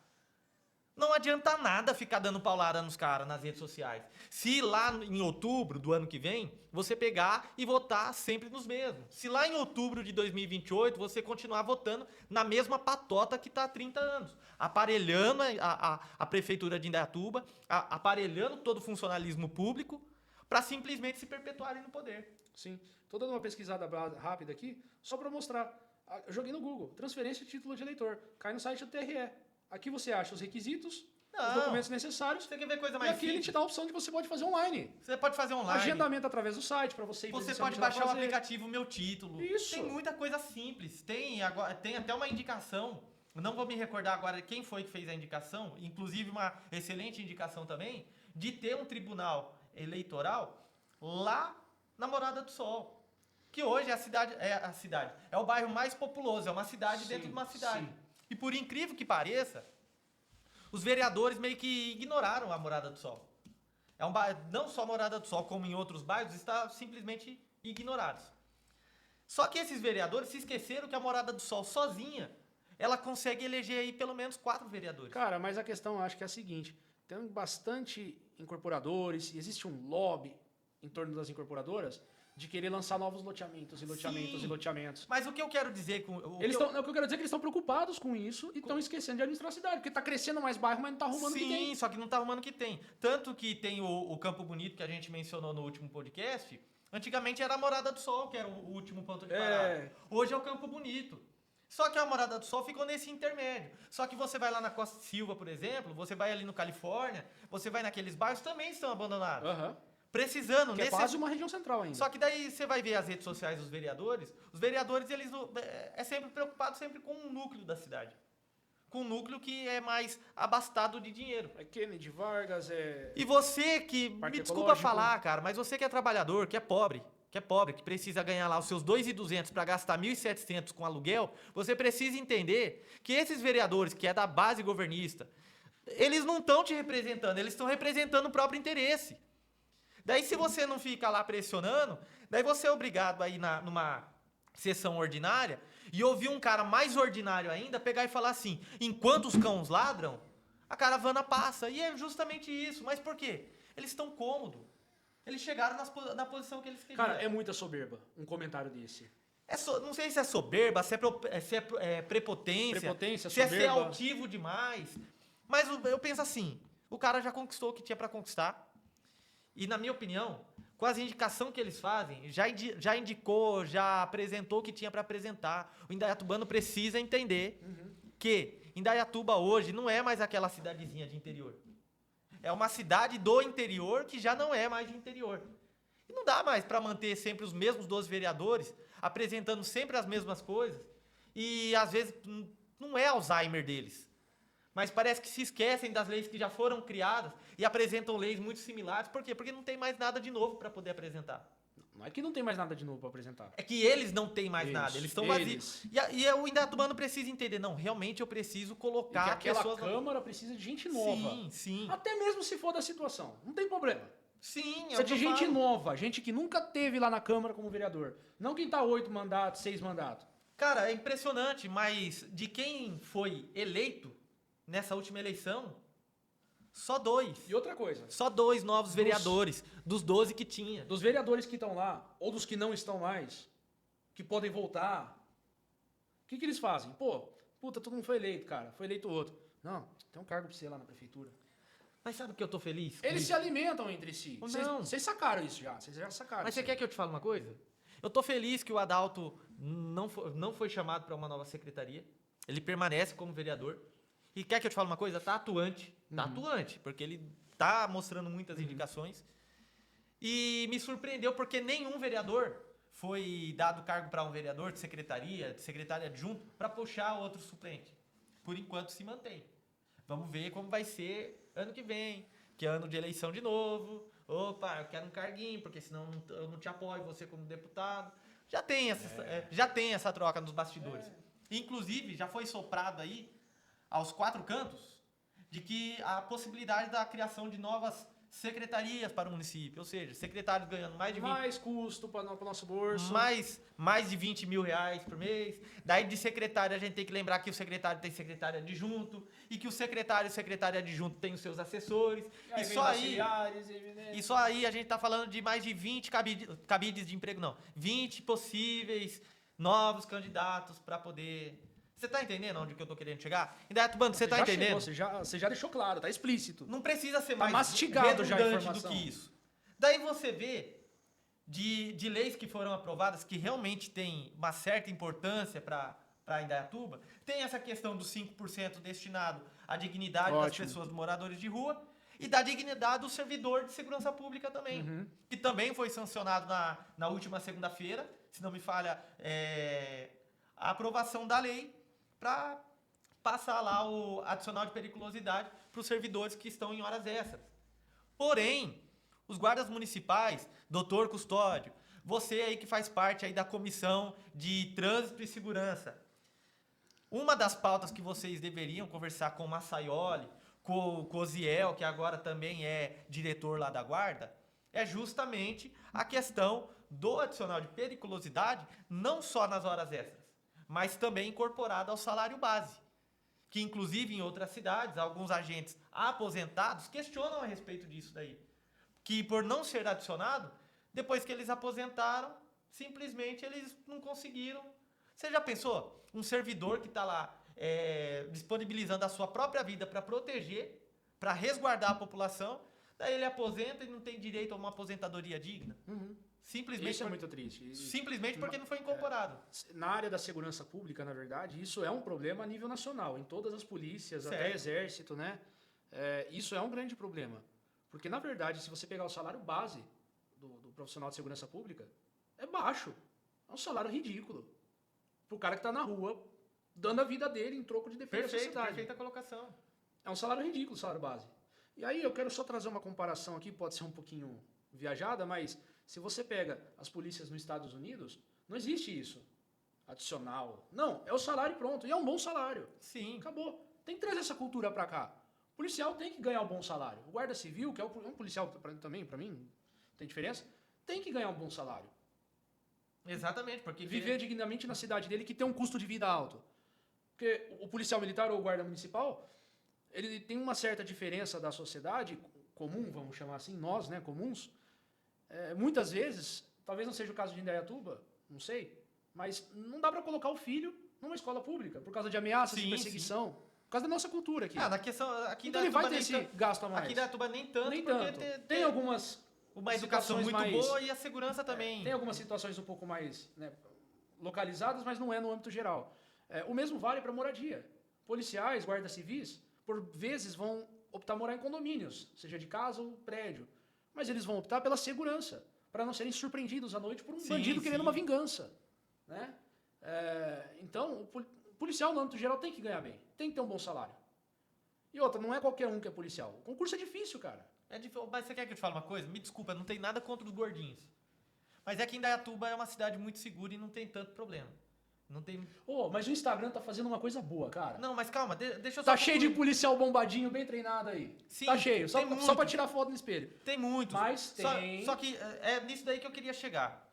não adianta nada ficar dando paulada nos caras nas redes sociais. Se lá em outubro do ano que vem, você pegar e votar sempre nos mesmos. Se lá em outubro de 2028 você continuar votando na mesma patota que está há 30 anos. Aparelhando a prefeitura de Indaiatuba, aparelhando todo o funcionalismo público para simplesmente se perpetuarem no poder. Sim. Tô dando uma pesquisada rápida aqui, só para mostrar. Eu joguei no Google, transferência de título de eleitor. Cai no site do TRE. Aqui você acha os requisitos, os documentos necessários. Você quer ver coisa E mais aqui ele simples? te dá a opção de que você pode fazer online. Você pode fazer online. Agendamento através do site, para você ir Você presencialmente pode lá baixar o fazer. aplicativo Meu Título. Isso. Tem muita coisa simples. Tem até uma indicação. Não vou me recordar agora quem foi que fez a indicação. Inclusive uma excelente indicação também. De ter um tribunal eleitoral lá na Morada do Sol. Que hoje é a cidade. É o bairro mais populoso. É uma cidade Sim, dentro de uma cidade. sim. E por incrível que pareça, os vereadores meio que ignoraram a Morada do Sol. Não só a Morada do Sol, como em outros bairros, está simplesmente ignorados. Só que esses vereadores se esqueceram que a Morada do Sol sozinha, ela consegue eleger aí pelo menos 4 vereadores. Cara, mas a questão eu acho que é a seguinte: tem bastante incorporadores, e existe um lobby em torno das incorporadoras de querer lançar novos loteamentos e loteamentos Sim. e loteamentos. Mas o que eu quero dizer com... O que eu quero dizer é que eles estão preocupados com isso e estão esquecendo de administrar a cidade, porque tá crescendo mais bairro, mas não tá arrumando o que tem. Sim, só que não tá arrumando o que tem. Tanto que tem o Campo Bonito, que a gente mencionou no último podcast. Antigamente era a Morada do Sol, que era o último ponto de parada. Hoje é o Campo Bonito. Só que a Morada do Sol ficou nesse intermédio. Só que você vai lá na Costa Silva, por exemplo, você vai ali no Califórnia, você vai naqueles bairros, também estão abandonados. Precisando. Que é quase uma região central ainda. Só que daí você vai ver as redes sociais dos vereadores, os vereadores, eles é sempre preocupado sempre com o núcleo da cidade. Com o núcleo que é mais abastado de dinheiro. É Kennedy Vargas, E você que, Parque me desculpa Ecológico. falar, cara, mas você que é trabalhador, que é pobre, que precisa ganhar lá os seus 2.200 para gastar 1.700 com aluguel, você precisa entender que esses vereadores, que é da base governista, eles não estão te representando, eles estão representando o próprio interesse. Daí, se você não fica lá pressionando, daí você é obrigado a ir numa sessão ordinária e ouvir um cara mais ordinário ainda pegar e falar assim: enquanto os cães ladram, a caravana passa. E é justamente isso. Mas por quê? Eles estão cômodos. Eles chegaram na posição que eles queriam. Cara, é muita soberba um comentário desse. Não sei se é soberba, se é prepotência, Prepotência, se é ser soberba. altivo demais. Mas eu penso assim, o cara já conquistou o que tinha para conquistar. E, na minha opinião, com as indicações que eles fazem, já indicou, já apresentou o que tinha para apresentar. O indaiatubano precisa entender que Indaiatuba hoje não é mais aquela cidadezinha de interior. É uma cidade do interior que já não é mais de interior. E não dá mais para manter sempre os mesmos 12 vereadores, apresentando sempre as mesmas coisas. E, às vezes, não é Alzheimer deles. Mas parece que se esquecem das leis que já foram criadas e apresentam leis muito similares. Por quê? Porque não tem mais nada de novo para poder apresentar. Não é que não tem mais nada de novo para apresentar. É que eles não têm mais Isso, nada, eles estão vazios. E o indaiatubano precisa entender, não, realmente eu preciso E que colocar aquela pessoas... Câmara precisa de gente nova. Sim, sim. Até mesmo se for da situação. Não tem problema. Sim, Precisa de gente nova, gente que nunca teve lá na Câmara como vereador. Não quem tá 8 mandatos, 6 mandatos. Cara, é impressionante, mas de quem foi eleito nessa última eleição, só 2. E outra coisa, Só 2 novos vereadores, dos 12 que tinha. dos vereadores que estão lá, ou dos que não estão mais, que podem voltar, o que eles fazem? Puta, todo mundo foi eleito, cara. Foi eleito outro. Não, tem um cargo pra você lá na prefeitura. Mas sabe o que eu tô feliz? Eles se alimentam entre si. Não. Vocês sacaram isso já. Vocês já sacaram Mas isso você quer que eu te fale uma coisa? Eu tô feliz que o Adalto não foi chamado para uma nova secretaria. Ele permanece como vereador. E quer que eu te fale uma coisa? Tá atuante. Tá atuante, porque ele tá mostrando muitas indicações. E me surpreendeu porque nenhum vereador foi dado cargo para um vereador de secretária adjunto, para puxar outro suplente. Por enquanto se mantém. Vamos ver como vai ser ano que vem, que é ano de eleição de novo. Opa, eu quero um carguinho, porque senão eu não te apoio, você como deputado. Já tem essa troca nos bastidores. Inclusive, já foi soprado aí, aos 4 cantos, de que a possibilidade da criação de novas secretarias para o município. Ou seja, secretários ganhando mais de 20... Mais custo para o nosso bolso. Mais de 20 mil reais por mês. Daí de secretário a gente tem que lembrar que o secretário tem secretário adjunto e que o secretário adjunto tem os seus assessores. E só aí a gente tá falando de mais de 20 cabides de emprego, não. 20 possíveis novos candidatos para poder... Você tá entendendo onde que eu tô querendo chegar? Indaiatubano, você tá entendendo? Você já deixou claro, tá explícito. Não precisa ser Tá mais mastigado já a redundante informação. do que isso. Daí você vê de leis que foram aprovadas que realmente tem uma certa importância para Indaiatuba, tem essa questão dos 5% destinado à dignidade das pessoas, dos moradores de rua, e da dignidade do servidor de segurança pública também, que também foi sancionado na última segunda-feira, se não me falha, a aprovação da lei para passar lá o adicional de periculosidade para os servidores que estão em horas extras. Porém, os guardas municipais, doutor Custódio, você aí que faz parte aí da comissão de trânsito e segurança, Uma das pautas que vocês deveriam conversar com o Massaioli, com o Oziel, que agora também é diretor lá da Guarda, é justamente a questão do adicional de periculosidade, não só nas horas extras, mas também incorporado ao salário base. Que, inclusive, em outras cidades, alguns agentes aposentados questionam a respeito disso daí. Que, por não ser adicionado, depois que eles aposentaram, simplesmente eles não conseguiram. Você já pensou? Um servidor que está lá disponibilizando a sua própria vida para proteger, para resguardar a população, daí ele aposenta e não tem direito a uma aposentadoria digna? Simplesmente Isso é muito triste. Simplesmente porque não foi incorporado. Na área da segurança pública, na verdade, isso é um problema a nível nacional, em todas as polícias, até exército, né? Isso é um grande problema. Porque, na verdade, se você pegar o salário base do profissional de segurança pública, é baixo. É um salário ridículo. Pro cara que está na rua, dando a vida dele em troco de defesa da sociedade. Perfeita colocação. É um salário ridículo, o salário base. E aí eu quero só trazer uma comparação aqui, pode ser um pouquinho viajada, mas se você pega as polícias nos Estados Unidos, não existe isso. Adicional. Não, é o salário pronto. E é um bom salário. Sim. Acabou. Tem que trazer essa cultura pra cá. O policial tem que ganhar um bom salário. O guarda civil, que é um policial também, pra mim, tem diferença, tem que ganhar um bom salário. Exatamente, porque... Viver dignamente na cidade dele, que tem um custo de vida alto. Porque o policial militar ou o guarda municipal, ele tem uma certa diferença da sociedade comum, vamos chamar assim, nós, né, comuns. Muitas vezes, talvez não seja o caso de Indaiatuba, não sei, mas não dá para colocar o filho numa escola pública por causa de ameaças, de perseguição, por causa da nossa cultura aqui. Na questão, aqui então ele vai ter esse gasto a mais. Aqui em Indaiatuba nem tanto, nem porque tanto. Tem algumas... Uma educação muito boa e a segurança também. Tem algumas situações um pouco mais, né, localizadas, mas não é no âmbito geral. O mesmo vale para moradia. Policiais, guardas civis, por vezes vão optar morar em condomínios, seja de casa ou prédio. Mas eles vão optar pela segurança, para não serem surpreendidos à noite por um bandido querendo uma vingança. Né? Então, o policial, no âmbito geral, tem que ganhar bem. Tem que ter um bom salário. E outra, não é qualquer um que é policial. O concurso é difícil, cara. Mas você quer que eu te fale uma coisa? Me desculpa, não tem nada contra os gordinhos. Mas é que Indaiatuba é uma cidade muito segura e não tem tanto problema. Não tem... Mas o Instagram tá fazendo uma coisa boa, cara. Não, mas calma, deixa eu só... Tá cheio de policial bombadinho, bem treinado aí. Sim, tá cheio, só pra tirar foto no espelho. Tem muitos. Mas tem... Só que é nisso daí que eu queria chegar.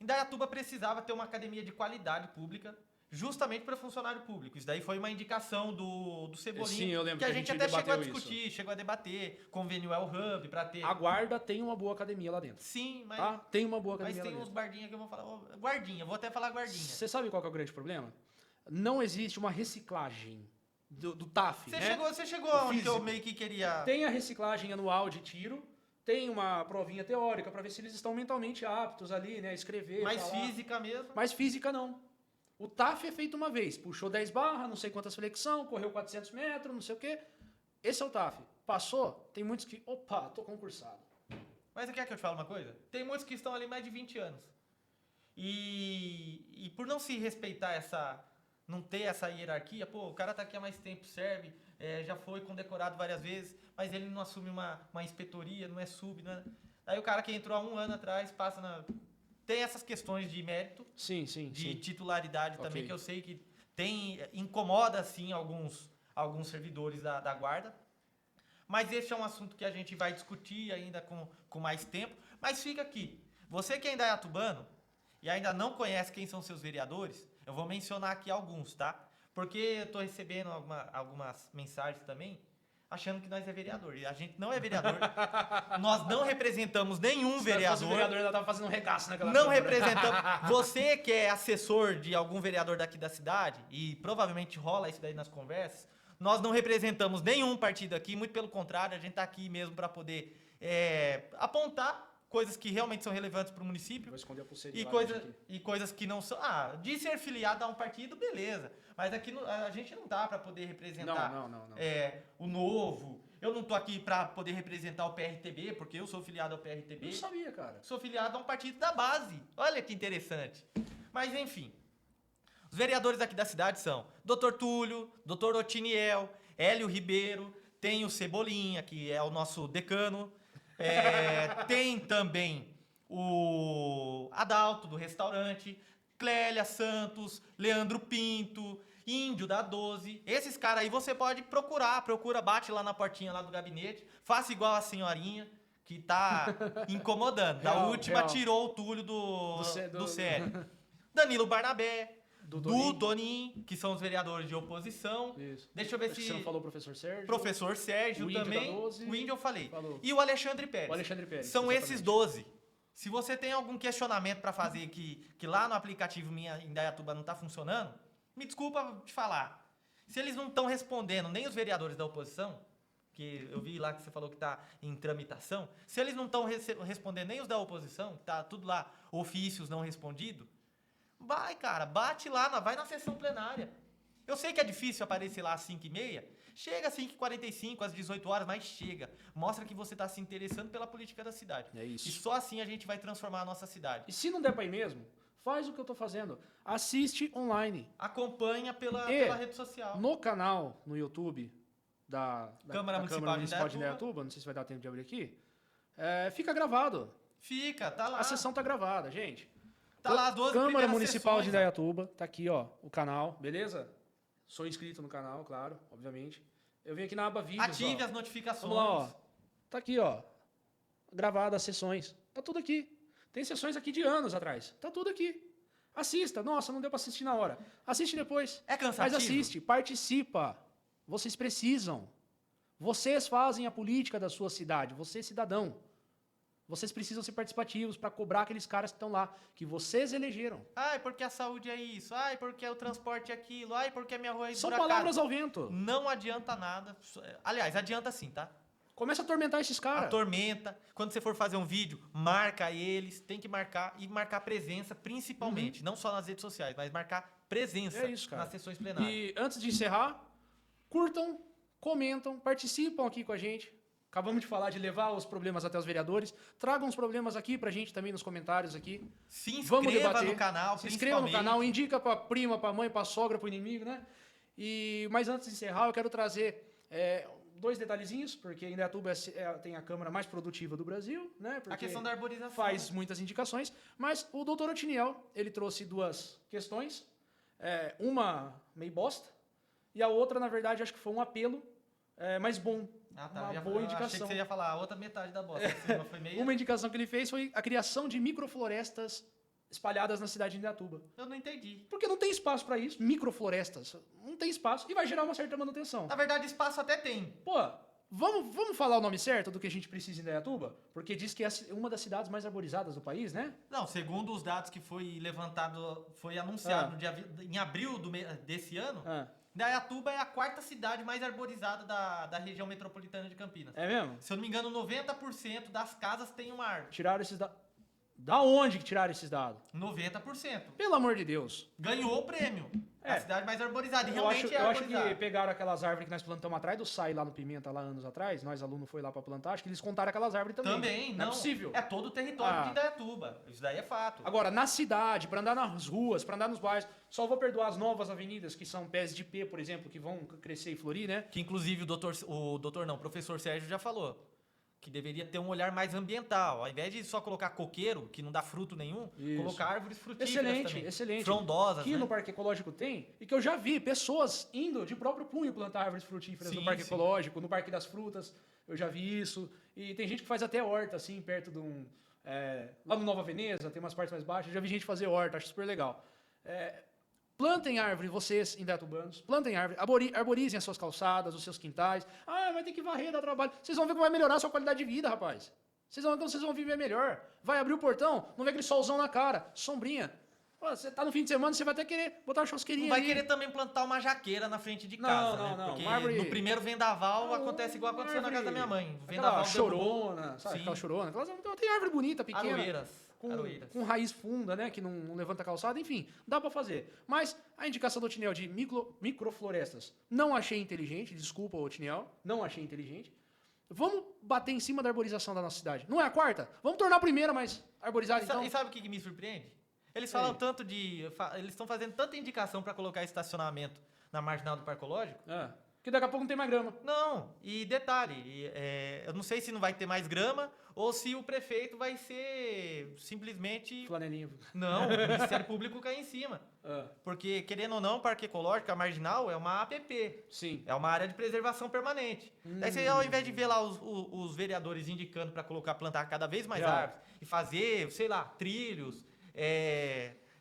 Indaiatuba precisava ter uma academia de qualidade pública, justamente para funcionário público. Isso daí foi uma indicação do Cebolinha. Sim, eu lembro que a gente até chegou a discutir, isso. chegou a debater, convênio El Hub para ter... A Guarda tem uma boa academia lá dentro. Sim, mas... Tá? Tem uma boa academia mas tem lá uns dentro. guardinha que eu vou falar... Guardinha, vou até falar guardinha. Você sabe qual que é o grande problema? Não existe uma reciclagem do TAF, né? Você chegou onde eu meio que queria... Tem a reciclagem anual de tiro, tem uma provinha teórica para ver se eles estão mentalmente aptos ali, né? Escrever, mais falar. Física mesmo. Mais física não. O TAF é feito uma vez. Puxou 10 barras, não sei quantas flexão, correu 400 metros, não sei o quê. Esse é o TAF. Passou, tem muitos que... Opa, tô concursado. Mas você quer que eu te fale uma coisa? Tem muitos que estão ali mais de 20 anos. E por não se respeitar essa... Não ter essa hierarquia, o cara tá aqui há mais tempo, serve, já foi condecorado várias vezes, mas ele não assume uma inspetoria, não é sub, não é... Aí o cara que entrou há 1 ano atrás passa na... Tem essas questões de mérito, sim, de titularidade também, que eu sei que incomoda, sim, alguns servidores da Guarda. Mas esse é um assunto que a gente vai discutir ainda com mais tempo. Mas fica aqui. Você que ainda é indaiatubano e ainda não conhece quem são seus vereadores, eu vou mencionar aqui alguns, tá? Porque eu estou recebendo algumas mensagens também, achando que nós é vereador. E a gente não é vereador. Nós não representamos nenhum vereador. O vereador ainda estava fazendo um regaço naquela Não representamos. Você que é assessor de algum vereador daqui da cidade, e provavelmente rola isso daí nas conversas, nós não representamos nenhum partido aqui, muito pelo contrário, a gente está aqui mesmo para poder apontar coisas que realmente são relevantes para o município. Vou esconder a pulseira e coisas que não são... de ser filiado a um partido, beleza. Mas aqui a gente não dá para poder representar não. o Novo. Eu não tô aqui para poder representar o PRTB, porque eu sou filiado ao PRTB. Eu não sabia, cara. Sou filiado a um partido da base. Olha que interessante. Mas, enfim. Os vereadores aqui da cidade são Dr. Túlio, Dr. Otiniel, Hélio Ribeiro, tem o Cebolinha, que é o nosso decano. Tem também o Adalto, do restaurante. Clélia Santos, Leandro Pinto, Índio da 12. Esses caras aí você pode procura, bate lá na portinha lá do gabinete, faça igual a senhorinha que tá incomodando. Da última tirou o Túlio do sério. Danilo Barnabé, do Donin, que são os vereadores de oposição. Isso. Deixa eu ver se... Você não falou o professor Sérgio? Professor Sérgio o também. Da 12, o Índio eu falei. Falou. E o Alexandre Pérez. O Alexandre Pérez. São exatamente. esses 12. Se você tem algum questionamento para fazer que lá no aplicativo minha Indaiatuba não tá funcionando, me desculpa te falar. Se eles não estão respondendo, nem os vereadores da oposição, que eu vi lá que você falou que tá em tramitação, se eles não estão respondendo nem os da oposição, que tá tudo lá, ofícios não respondido, vai, cara, bate lá, vai na sessão plenária. Eu sei que é difícil aparecer lá às 5h30, chega às 5h45, às 18 horas, mas chega. Mostra que você está se interessando pela política da cidade. É isso. E só assim a gente vai transformar a nossa cidade. E se não der pra ir mesmo, faz o que eu tô fazendo. Assiste online. Acompanha pela rede social. No canal, no YouTube da Câmara Municipal de Indaiatuba, não sei se vai dar tempo de abrir aqui, fica gravado. Fica, tá lá. A sessão tá gravada, gente. Tá lá as 12 Câmara primeiras Municipal sessões, de Indaiatuba, tá aqui, ó, o canal, beleza? Sou inscrito no canal, claro, obviamente. Eu venho aqui na aba vídeos, ative ó. as notificações. Vamos lá, ó. Tá aqui, ó. Gravadas as sessões. Tá tudo aqui. Tem sessões aqui de anos atrás. Tá tudo aqui. Assista. Nossa, não deu pra assistir na hora. Assiste depois. É cansativo? Mas assiste, participa. Vocês precisam. Vocês fazem a política da sua cidade. Você, cidadão. Vocês precisam ser participativos para cobrar aqueles caras que estão lá, que vocês elegeram. Ai, porque a saúde é isso. Ai, porque o transporte é aquilo. Ai, porque a minha rua é São esburacada. palavras ao vento. Não adianta nada. Aliás, adianta sim, tá? Começa a atormentar esses caras. Atormenta. Quando você for fazer um vídeo, marca eles. Tem que marcar e marcar presença, principalmente. Não só nas redes sociais, mas marcar presença nas sessões plenárias. E antes de encerrar, curtam, comentam, participam aqui com a gente. Acabamos de falar de levar os problemas até os vereadores. Tragam os problemas aqui pra gente também nos comentários aqui. Se Vamos inscreva debater. no canal, Se inscreva no canal, indica pra prima, pra mãe, pra sogra, pro inimigo, né? Mas antes de encerrar, eu quero trazer 2 detalhezinhos, porque Indaiatuba tem a Câmara mais produtiva do Brasil, né? Porque a questão da arborização. faz muitas indicações. Mas o doutor Otiniel, ele trouxe 2 questões. Uma meio bosta, e a outra, na verdade, acho que foi um apelo mais bom. Uma boa indicação. Achei que você ia falar a outra metade da bosta. Assim, foi meio... Uma indicação que ele fez foi a criação de microflorestas espalhadas na cidade de Indaiatuba. Eu não entendi. Porque não tem espaço para isso. Microflorestas. Não tem espaço e vai gerar uma certa manutenção. Na verdade, espaço até tem. Pô, vamos falar o nome certo do que a gente precisa em Indaiatuba? Porque diz que é uma das cidades mais arborizadas do país, né? Não, segundo os dados que foi levantado, foi anunciado em abril desse ano, Indaiatuba é a 4ª cidade mais arborizada da região metropolitana de Campinas. É mesmo? Se eu não me engano, 90% das casas tem uma árvore. Tiraram esses dados. Da onde que tiraram esses dados? 90%. Pelo amor de Deus. Ganhou o prêmio. É a cidade mais arborizada. E Eu realmente é acho arborizada. que pegaram aquelas árvores que nós plantamos atrás do SAI lá no Pimenta, lá anos atrás. Nós, alunos, foi lá pra plantar. Acho que eles contaram aquelas árvores também. Também, não. não. É possível. É todo o território de Indaiatuba. Isso daí é fato. Agora, na cidade, pra andar nas ruas, pra andar nos bairros, só vou perdoar as novas avenidas, que são pés de ipê, por exemplo, que vão crescer e florir, né? Que inclusive o professor Sérgio já falou. Que deveria ter um olhar mais ambiental. Ao invés de só colocar coqueiro, que não dá fruto nenhum, colocar árvores frutíferas também. Excelente. Frondosas, Aqui no Parque Ecológico tem, e que eu já vi pessoas indo de próprio punho plantar árvores frutíferas no Parque Ecológico, no Parque das Frutas, eu já vi isso. E tem gente que faz até horta, assim, perto de um... lá no Nova Veneza, tem umas partes mais baixas, eu já vi gente fazer horta, acho super legal. Plantem árvore, vocês, indaiatubanos. Plantem árvore. Arborizem as suas calçadas, os seus quintais. Ah, vai ter que varrer, dar trabalho. Vocês vão ver como vai melhorar a sua qualidade de vida, rapaz. Vocês vão ver como vocês vão viver melhor. Vai abrir o portão, não vê aquele solzão na cara. Sombrinha. Pô, você tá no fim de semana, você vai até querer botar uma churrasqueirinha Não vai ali. querer também plantar uma jaqueira na frente de casa, Não, né? não. Porque Árvore... no primeiro vendaval acontece igual aconteceu na casa da minha mãe. O vendaval aquela chorona, sabe? Sim. Aquela chorona. Tem árvore bonita, pequena. Aroeiras. Com raiz funda, né? Que não levanta calçada, enfim, dá pra fazer. Mas a indicação do Otiniel de microflorestas não achei inteligente, desculpa, Otiniel, não achei inteligente. Vamos bater em cima da arborização da nossa cidade. Não é a 4ª? Vamos tornar a 1ª mais arborizada, então? E sabe o que me surpreende? Eles falam Eles estão fazendo tanta indicação pra colocar estacionamento na marginal do Parque Ecológico. Porque daqui a pouco não tem mais grama. Não, e detalhe, eu não sei se não vai ter mais grama ou se o prefeito vai ser simplesmente... Flanelinha. Não, o Ministério Público cai em cima. Ah, Porque, querendo ou não, o Parque Ecológico, a Marginal, é uma APP. sim. É uma área de preservação permanente. Daí você, ao invés de ver lá os vereadores indicando para plantar cada vez mais Real. árvores e fazer, sei lá, trilhos,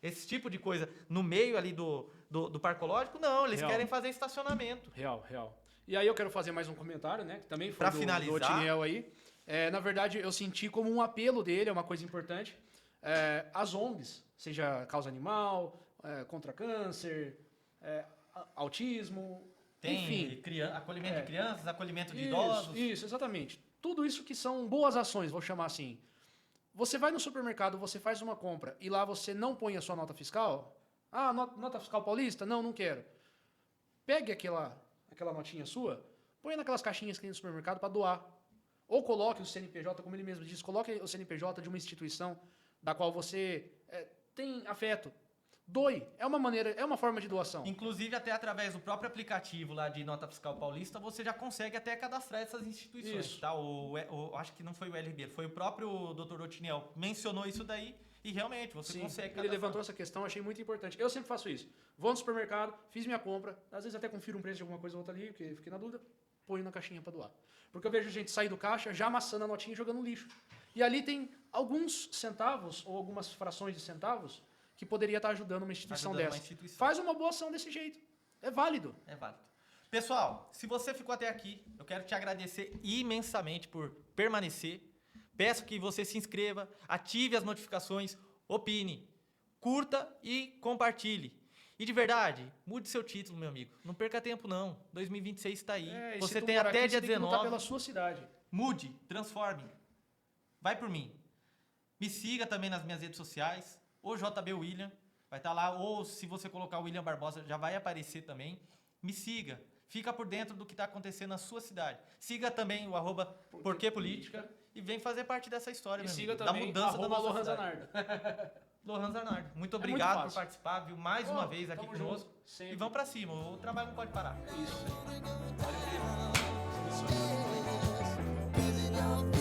esse tipo de coisa no meio ali do Parque Ecológico, não, eles Real. querem fazer estacionamento. Real, real. E aí eu quero fazer mais um comentário, né? Que também foi Pra do finalizar. Otiniel aí. Na verdade, eu senti como um apelo dele, é uma coisa importante. As ONGs, seja causa animal, contra câncer, autismo, Tem enfim. acolhimento de crianças, acolhimento de Isso, idosos. isso, exatamente. Tudo isso que são boas ações, vou chamar assim. Você vai no supermercado, você faz uma compra e lá você não põe a sua nota fiscal. Ah, nota fiscal paulista? Não, não quero. Pegue aquela notinha sua, põe naquelas caixinhas que tem no supermercado para doar. Ou coloque o CNPJ, como ele mesmo diz, coloque o CNPJ de uma instituição da qual você tem afeto. Doe. É uma forma de doação. Inclusive, até através do próprio aplicativo lá de Nota Fiscal Paulista, você já consegue até cadastrar essas instituições, Isso. tá? Acho que não foi o LB, foi o próprio Dr. Otiniel mencionou isso daí e realmente você Sim, consegue ele cadastrar. levantou essa questão, achei muito importante. Eu sempre faço isso. Vou no supermercado, fiz minha compra, às vezes até confiro um preço de alguma coisa ou outra ali, porque fiquei na dúvida, ponho na caixinha para doar. Porque eu vejo gente sair do caixa, já amassando a notinha e jogando no lixo. E ali tem alguns centavos, ou algumas frações de centavos, que poderia estar ajudando uma instituição Ajudando uma dessa. instituição. Faz uma boa ação desse jeito. É válido. É válido. Pessoal, se você ficou até aqui, eu quero te agradecer imensamente por permanecer. Peço que você se inscreva, ative as notificações, opine, curta e compartilhe. E de verdade, mude seu título, meu amigo. Não perca tempo, não. 2026 está aí. E Você se tu tem morar até aqui, dia você tem que lutar 19. pela sua cidade. Mude, transforme. Vai por mim. Me siga também nas minhas redes sociais. O JB William vai estar lá. Ou se você colocar o William Barbosa, já vai aparecer também. Me siga. Fica por dentro do que está acontecendo na sua cidade. Siga também o @porquepolítica e vem fazer parte dessa história, E meu siga amigo, também da mudança da nossa Lohan cidade. Zanardo. Lohan Zanardo. Muito muito obrigado por fácil. participar, viu? Mais uma vez aqui Tamo conosco. junto, sempre. E vamos pra cima. O trabalho não pode parar. É isso. Living your